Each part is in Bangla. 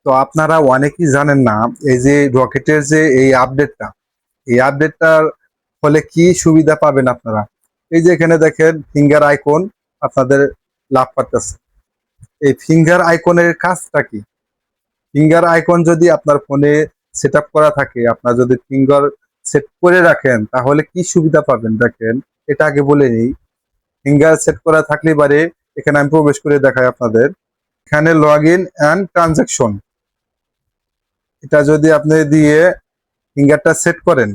তো আপনারা অনেকেই জানেন না এই যে রকেটের যে এই আপডেটটার ফলে কি সুবিধা পাবেন আপনারা। এই যে এখানে দেখেন ফিঙ্গার আইকন আপনাদের লাভ পাচ্ছে। এই ফিঙ্গার আইকনের কাজটা কি? ফিঙ্গার আইকন যদি আপনার ফোনে সেট আপ করা থাকে, আপনার যদি ফিঙ্গার সেট করে রাখেন তাহলে কি সুবিধা পাবেন দেখেন। এটা আগে বলে নিই। ফিঙ্গার সেট করা থাকলে পারে এখানে আমি প্রবেশ করে দেখাই আপনাদের। এখানে লগ ইন অ্যান্ড ট্রানজাকশন, এটা যদি আপনি দিয়ে ফিঙ্গারটা সেট করেন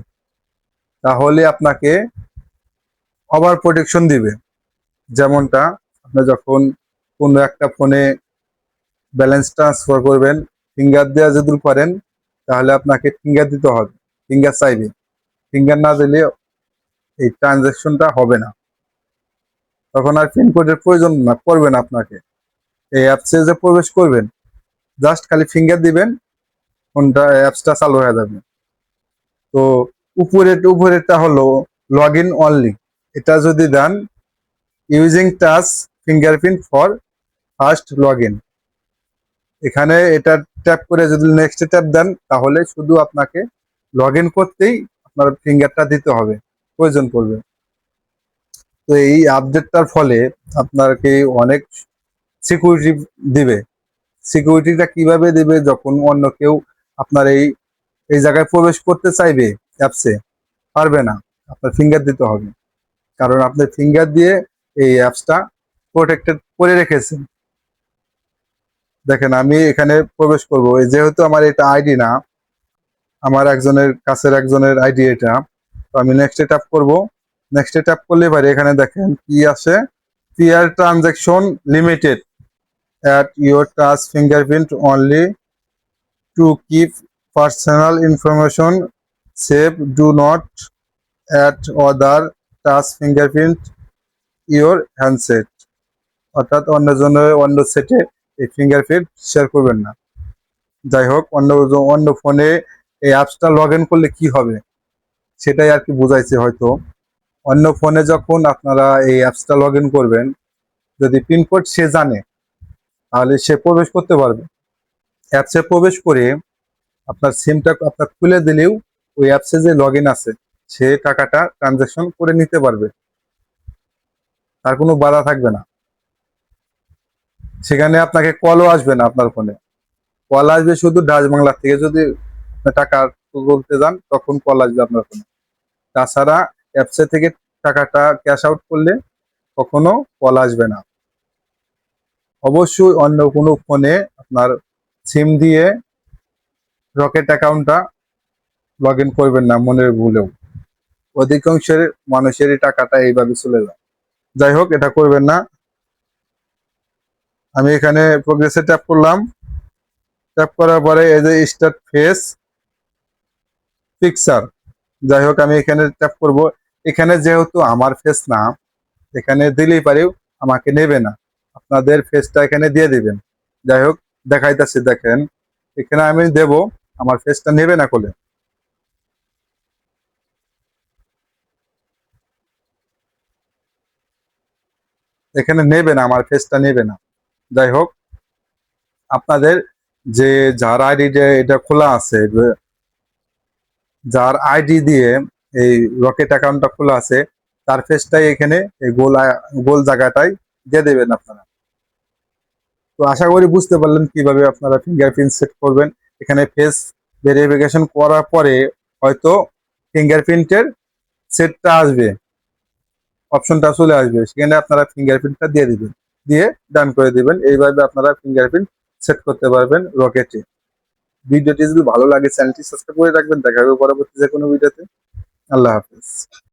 তাহলে আপনাকে ওভার প্রোটেকশন দিবে। যেমনটা আপনি যখন কোনো একটা ফোনে ব্যালেন্স ট্রান্সফার করবেন, ফিঙ্গার দেওয়া যদি করেন তাহলে আপনাকে ফিঙ্গার দিতে হবে, ফিঙ্গার চাইবে। ফিঙ্গার না দিলে এই ট্রানজাকশনটা হবে না, তখন আর পিন কোডের প্রয়োজন না পড়বে না আপনাকে। এই অ্যাপসে যে প্রবেশ করবেন জাস্ট খালি ফিঙ্গার দিবেন, ফোনটা অ্যাপসটা চালু হয়ে যাবে। তো উপরেরটা হলো লগ ইন অনলি, এটা যদি then using touch fingerprint for first log in, এখানে এটা ট্যাপ করে যদি নেক্সট ট্যাপ দেন তাহলে শুধু আপনাকে লগ ইন করতেই আপনার ফিঙ্গারটা দিতে হবে, প্রয়োজন পড়বে। তো এই আপডেটটার ফলে আপনাকে অনেক সিকিউরিটি দিবে। সিকিউরিটিটা কিভাবে দিবে? যখন অন্য কেউ আপনার এই এই জায়গায় প্রবেশ করতে চাইবে অ্যাপসে, পারবে না, আপনার ফিঙ্গার দিতে হবে। কারণ আপনি ফিঙ্গার দিয়ে এই অ্যাপসটা প্রোটেক্টেড করে রেখেছেন। দেখেন আমি এখানে প্রবেশ করব, যেহেতু আমার এটা আইডি না, আমার একজনের কাছের একজনের আইডি এটা। তো আমি নেক্সট ট্যাপ করব। নেক্সট ট্যাপ করলে পারে এখানে দেখেন কি আসে, pair transaction limited at your touch fingerprint only to keep personal information safe, do not add other touch fingerprint your handset, অর্থাৎ অন্যজনের অন্য সেটে এই ফিঙ্গারপ্রিন্ট শেয়ার করবেন না। যাই হোক, অন্য ফোনে এই অ্যাপসটা লগ ইন করলে কি হবে সেটাই আর কি বুঝাইছে হয়তো। অন্য ফোনে যখন আপনারা এই অ্যাপসটা লগ ইন করবেন, যদি পিনকোড সে জানে তাহলে সে প্রবেশ করতে পারবে। অ্যাপসে প্রবেশ করে আপনার সিমটা আপনার খুলে দিলেও ওই অ্যাপসে যে লগ ইন আছে সে টাকাটা ট্রানজাকশন করে নিতে পারবে, তার কোনো বাধা থাকবে না। সেখানে আপনাকে কলও আসবে না আপনার ফোনে, কল আসবে শুধু ডাচ বাংলা থেকে। যদি আপনি টাকা তুলতে যান তখন কল আসবে আপনার ফোনে। তাছাড়া অ্যাপসে থেকে টাকাটা ক্যাশ আউট করলে কখনো কল আসবে না। অবশ্যই অন্য কোনো ফোনে আপনার সিম দিয়ে রকেট অ্যাকাউন্টটা লগ ইন করবেন না মনের ভুলেও। অধিকাংশের মানুষেরই টাকাটা এইভাবে চলে যায়। যাই হোক, এটা করবেন না। আমি এখানে প্রোগ্রেসে ট্যাপ করলাম। ট্যাপ করার পরে এই যে স্টার্ট ফেস পিকচার, যাই হোক আমি এখানে ট্যাপ করব। এখানে যেহেতু আমার ফেস না, এখানে দিলেই পারেও আমাকে নেবে না, আপনাদের ফেসটা এখানে দিয়ে দিবেন। যাই হোক দেখাইতেছি, দেখেন এখানে আমি দেব, আমার ফেসটা নেবে না কোলে, এখানে নেবে না, আমার ফেসটা নেবে না। যাই হোক, আপনাদের যে যার আইডি এটা খোলা আছে, যার আইডি দিয়ে এই রকেট অ্যাকাউন্টটা খোলা আছে, তার ফেসটাই এখানে এই গোল জায়গাটাই দিয়ে দেবেন আপনারা। তো আশা করি বুঝতে পারলেন কিভাবে আপনারা ফিঙ্গারপ্রিন্ট সেট করবেন। এখানে ফেস ভেরিফিকেশন করার পরে হয়তো ফিঙ্গারপ্রিন্টের সেটটা আসবে, অপশনটা চলে আসবে, সেখানে আপনারা ফিঙ্গারপ্রিন্টটা দিয়ে দিবেন, দিয়ে ডান করে দিবেন। এইভাবে আপনারা ফিঙ্গারপ্রিন্ট সেট করতে পারবেন রকেটে। ভিডিওটি যদি ভালো লাগে চ্যানেলটি সাবস্ক্রাইব করে রাখবেন। দেখা হবে পরবর্তী যে কোনো ভিডিওতে। আল্লাহ হাফেজ।